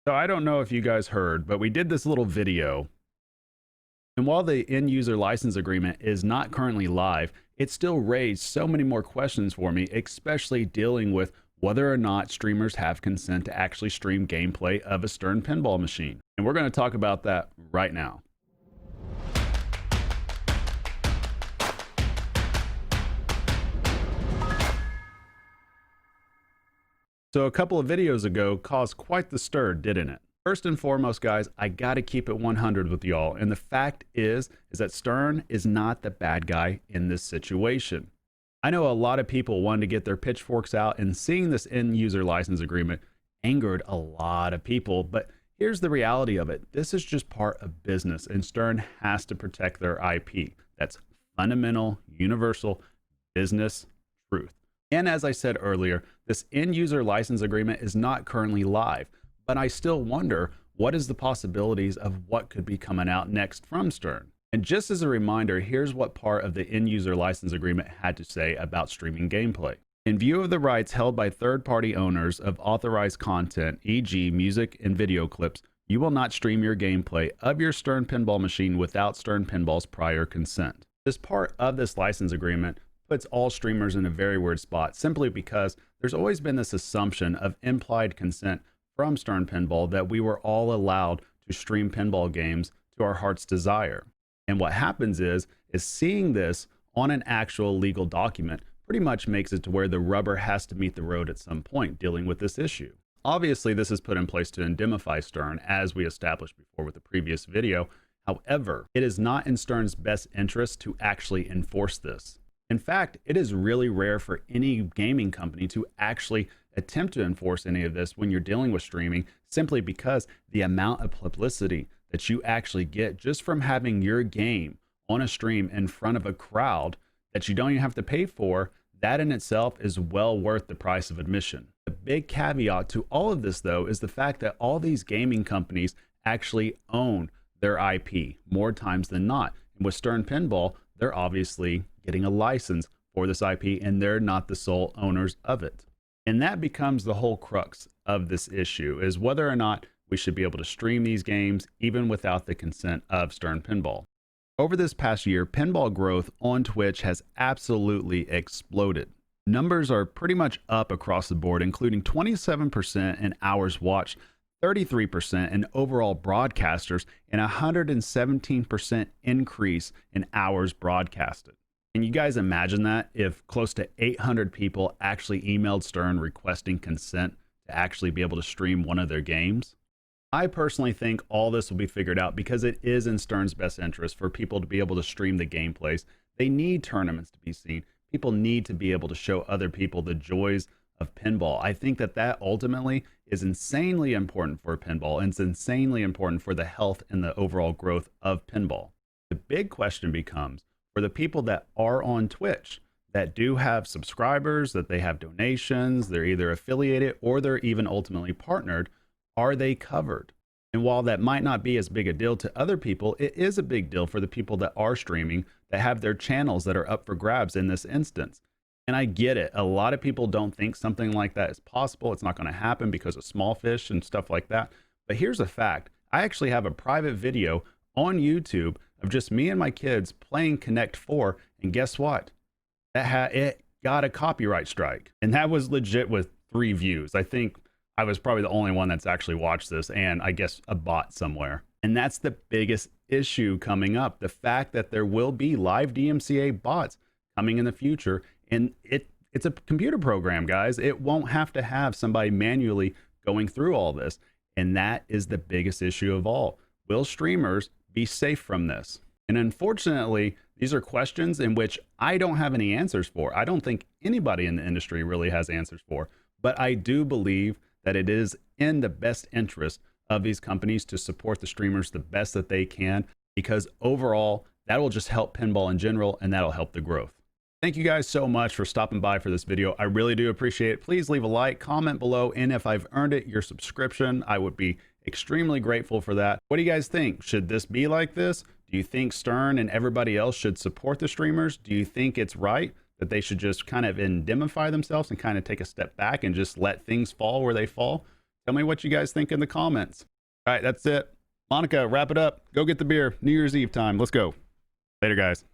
So I don't know if you guys heard, but we did this little video. And while the end user license agreement is not currently live, it still raised so many more questions for me, especially dealing with whether or not streamers have consent to actually stream gameplay of a Stern pinball machine. And we're going to talk about that right now. So a couple of videos ago caused quite the stir, didn't it? First and foremost, guys, I got to keep it 100 with y'all. And the fact is that Stern is not the bad guy in this situation. I know a lot of people wanted to get their pitchforks out, and seeing this end user license agreement angered a lot of people. But here's the reality of it. This is just part of business, and Stern has to protect their IP. That's fundamental, universal business truth. And as I said earlier, this end user license agreement is not currently live, but I still wonder what is the possibilities of what could be coming out next from Stern. And just as a reminder, here's what part of the end user license agreement had to say about streaming gameplay. In view of the rights held by third-party owners of authorized content, e.g. music and video clips, you will not stream your gameplay of your Stern pinball machine without Stern Pinball's prior consent. This part of this license agreement puts all streamers in a very weird spot, simply because there's always been this assumption of implied consent from Stern Pinball that we were all allowed to stream pinball games to our heart's desire. And what happens is seeing this on an actual legal document pretty much makes it to where the rubber has to meet the road at some point dealing with this issue. Obviously, this is put in place to indemnify Stern, as we established before with the previous video. However, it is not in Stern's best interest to actually enforce this. In fact, it is really rare for any gaming company to actually attempt to enforce any of this when you're dealing with streaming, simply because the amount of publicity that you actually get just from having your game on a stream in front of a crowd that you don't even have to pay for, that in itself is well worth the price of admission. The big caveat to all of this, though, is the fact that all these gaming companies actually own their IP more times than not. And with Stern Pinball, they're obviously getting a license for this IP, and they're not the sole owners of it. And that becomes the whole crux of this issue, is whether or not we should be able to stream these games even without the consent of Stern Pinball. Over this past year, pinball growth on Twitch has absolutely exploded. Numbers are pretty much up across the board, including 27% in hours watched, 33% in overall broadcasters, and 117% increase in hours broadcasted. Can you guys imagine that if close to 800 people actually emailed Stern requesting consent to actually be able to stream one of their games? I personally think all this will be figured out because it is in Stern's best interest for people to be able to stream the gameplays. They need tournaments to be seen. People need to be able to show other people the joys of pinball. I think that ultimately is insanely important for pinball, and it's insanely important for the health and the overall growth of pinball. The big question becomes, for the people that are on Twitch, that do have subscribers, that they have donations, they're either affiliated or they're even ultimately partnered, are they covered? And while that might not be as big a deal to other people, it is a big deal for the people that are streaming, that have their channels that are up for grabs in this instance. And I get it. A lot of people don't think something like that is possible. It's not going to happen because of small fish and stuff like that. But here's a fact. I actually have a private video on YouTube of just me and my kids playing Connect 4. And guess what? It got a copyright strike. And that was legit with 3 views. I think I was probably the only one that's actually watched this, and I guess a bot somewhere. And that's the biggest issue coming up. The fact that there will be live DMCA bots coming in the future. And it's a computer program, guys. It won't have to have somebody manually going through all this. And that is the biggest issue of all. Will streamers be safe from this? And unfortunately, these are questions in which I don't have any answers for. I don't think anybody in the industry really has answers for. But I do believe that it is in the best interest of these companies to support the streamers the best that they can, because overall, that will just help pinball in general, and that'll help the growth. Thank you guys so much for stopping by for this video. I really do appreciate it. Please leave a like, comment below, and if I've earned it, your subscription, I would be extremely grateful for that. What do you guys think? Should this be like this? Do you think Stern and everybody else should support the streamers? Do you think it's right that they should just kind of indemnify themselves and kind of take a step back and just let things fall where they fall? Tell me what you guys think in the comments. All right, that's it. Monica, wrap it up. Go get the beer. New Year's Eve time. Let's go. Later, guys.